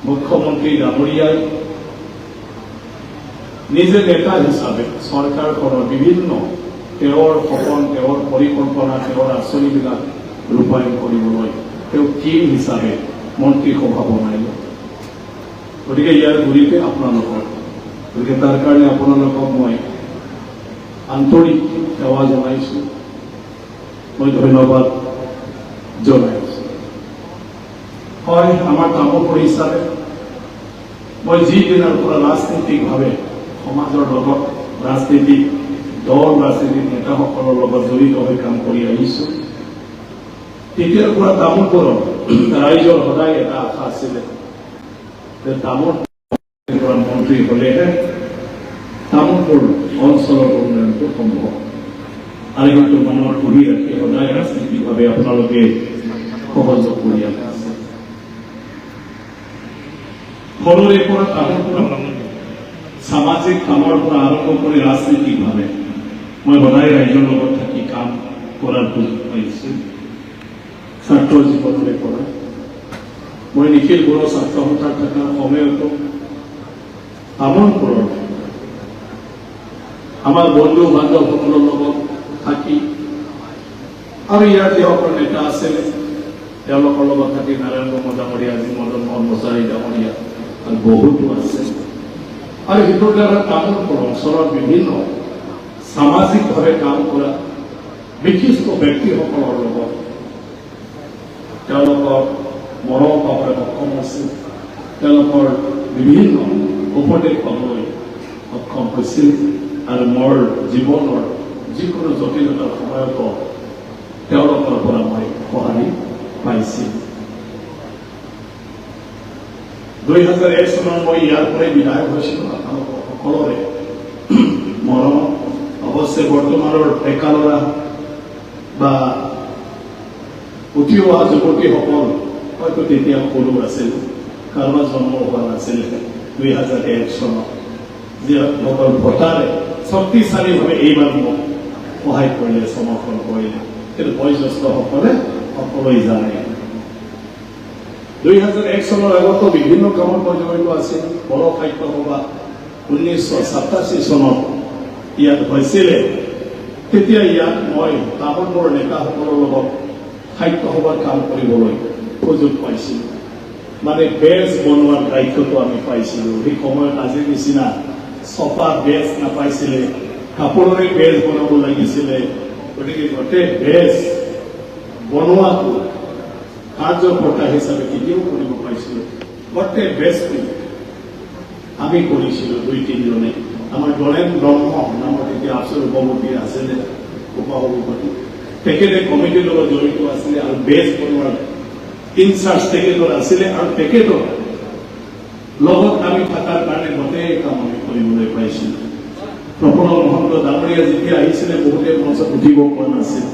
মুখ্যমন্ত্ৰী ডাঙৰীয়াই নিজে নেতা হিচাপে চৰকাৰখনৰ বিভিন্ন তেওঁৰ সপোন, তেওঁৰ পৰিকল্পনা, তেওঁৰ আঁচনিবিলাক ৰূপায়ণ কৰিবলৈ তেওঁ টিম হিচাপে মন্ত্ৰীসভা বনাইলে। গতিকে ইয়াৰ গুৰিতে আপোনালোকৰ, গতিকে তাৰ কাৰণে আপোনালোকক মই আন্তৰিক সেৱা জনাইছোঁ, মই ধন্যবাদ জনাইছোঁ। হয়, আমাৰ তামোলপুৰ হিচাপে মই যিদিনাৰ পৰা ৰাজনৈতিকভাৱে সমাজৰ লগত, ৰাজনীতিক দল, ৰাজনীতিক নেতাসকলৰ লগত জড়িত হৈ কাম কৰি আহিছোঁ, তেতিয়াৰ পৰা তামোলপুৰৰ ৰাইজৰ সদায় এটা আশা আছিলে যে তামোলপুৰ মন্ত্ৰী হলেহে তামোলপুৰ অঞ্চলৰ উন্নয়নটো সম্ভৱ। আৰু সেইটো মনত পুহি ৰাখি সদায় ৰাজনৈতিকভাৱে আপোনালোকে সহযোগ কৰি আছে। সৰুৰে পৰা তামোলপুৰ সামাজিক কামৰ পৰা আৰম্ভ কৰি ৰাজনৈতিকভাৱে মই সদায় ৰাইজৰ লগত থাকি কাম কৰাৰ সুযোগ পাইছোঁ। ছাত্ৰ জীৱনৰে পৰা মই নিখিল বড়ো ছাত্ৰ সন্থাত থকাৰ সময়তো তামোলপুৰৰ আমাৰ বন্ধু বান্ধৱসকলৰ লগত থাকি আৰু ইয়াৰ যিসকল নেতা আছিলে তেওঁলোকৰ লগত থাকি নাৰায়ণ গগৈ ডাঙৰীয়া, আজি মদন মোহন মোছাৰী ডাঙৰীয়া আৰু বহুতো আছে। আৰু সেইটোৰ দ্বাৰা তামোলপুৰ অঞ্চলৰ বিভিন্ন সামাজিকভাৱে কাম কৰা বিশিষ্ট ব্যক্তিসকলৰ লগত তেওঁলোকৰ মৰম পাবলৈ সক্ষম আছিল, তেওঁলোকৰ বিভিন্ন উপদেশ পাবলৈ সক্ষম হৈছিল। আৰু মোৰ জীৱনৰ যিকোনো জটিলতাৰ সময়তো তেওঁলোকৰ পৰা মই সঁহাৰি পাইছিল। 2001 চনত মই ইয়াৰ পৰাই বিধায়ক হৈছিলোঁ। আপোনালোকৰ সকলোৰে মৰম, অৱশ্যে বৰ্তমানৰ ডেকা ল'ৰা বা উঠি অহা যুৱতীসকল হয়তো তেতিয়া সৰু আছিল, কাৰোবাৰ জন্ম হোৱা নাছিল 2001 চনত, যিসকল ভোটাৰে শক্তিশালীভাৱে এইবাৰ মোক সহায় কৰিলে, সমৰ্থন কৰিলে, কিন্তু বয়োজ্যেষ্ঠসকলে সকলোৱে জানে। 2001 চনৰ আগতো বিভিন্ন কামত মই জড়িত আছিল। বড়ো সাহিত্য সভা 1987 চনত ইয়াত হৈছিলে। তেতিয়া ইয়াত মই তামোলপুৰৰ নেতাসকলৰ লগত সাহিত্য সভাৰ কাম কৰিবলৈ সুযোগ পাইছিলোঁ। মানে বেজ বনোৱাৰ দায়িত্বটো আমি পাইছিলোঁ। সেই সময়ত আজিৰ নিচিনা চপা বেজ নাপাইছিলে, কাপোৰৰে বেজ বনাব লাগিছিলে। গতিকে গোটেই বেজ বনোৱাটো কাৰ্যকৰ্তা হিচাপে কেতিয়াও কৰিব পাইছিলোঁ। গোটেই বেজটো আমি কৰিছিলোঁ 2-3জনে। আমাৰ দলেন ব্ৰহ্ম নামৰ তেতিয়া আচল উপমন্ত্ৰী আছিলে, উপসভাপতি, তেখেতে কমিটিৰ লগত জড়িত আছিলে আৰু বেজ বনোৱাৰ ইনচাৰ্জ তেখেতৰ আছিলে। আৰু তেখেতৰ লগত আমি থকাৰ কাৰণে গোটেই কাম আমি কৰিবলৈ পাইছিলোঁ। প্ৰফুল্ল মহন্ত ডাঙৰীয়া যেতিয়া আহিছিলে বহুতে মঞ্চত উঠিব পৰা নাছিল,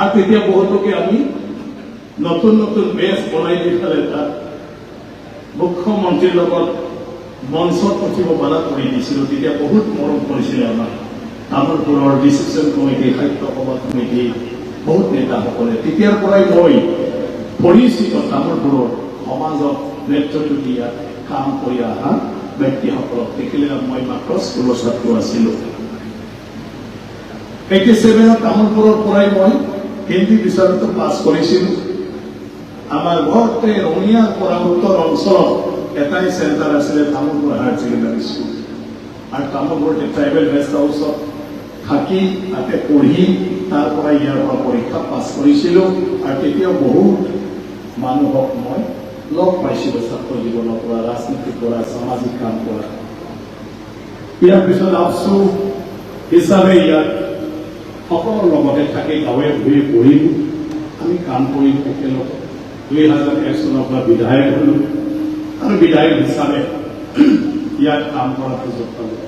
আৰু তেতিয়া বহুতকে আমি নতুন নতুন বেজ বনাই দি পেলাই তাত মুখ্যমন্ত্ৰীৰ লগত মঞ্চত উঠিব পৰা কৰি দিছিলোঁ। তেতিয়া বহুত মৰম কৰিছিলে আমাক তামোলপুৰৰ ডিচিশ্যন কমিটি, সাহিত্য সভা কমিটি, বহুত নেতাসকলে। তেতিয়াৰ পৰাই মই পৰিচিত তামোলপুৰৰ সমাজত নেতৃত্ব দিয়া কাম কৰি অহা ব্যক্তিসকলক দেখিলে মই মাত্ৰ স্কুলৰ ছাত্ৰ আছিলোঁ। 87 তামোলপুৰৰ পৰাই মই হিন্দী বিষয়টো পাছ কৰিছিলোঁ। আমাৰ ঘৰতে ৰঙিয়াৰ পৰা উত্তৰ অঞ্চলত এটাই চেণ্টাৰ আছিলে, তামোলপুৰ হায়াৰ ছেকেণ্ডাৰী স্কুল। আৰু তামোলপুৰ ট্ৰাইবেল গেষ্ট হাউচত থাকি তাতে পঢ়ি তাৰ পৰা ইয়াৰ পৰা পৰীক্ষা পাছ কৰিছিলোঁ। আৰু তেতিয়াও বহুত মানুহক মই লগ পাইছিলোঁ, ছাত্ৰ জীৱনৰ পৰা, ৰাজনীতি কৰা, সামাজিক কাম কৰা। ইয়াৰ পিছত আফচু হিচাপে ইয়াত সকলোৰ লগতে থাকি গাঁৱে ঘূৰি পঢ়িলোঁ, আমি কাম কৰিলোঁ একেলগে। 2001 চনৰ পৰা বিধায়ক হ'লোঁ আৰু বিধায়ক হিচাপে ইয়াত কাম কৰাৰ সুযোগ পালোঁ।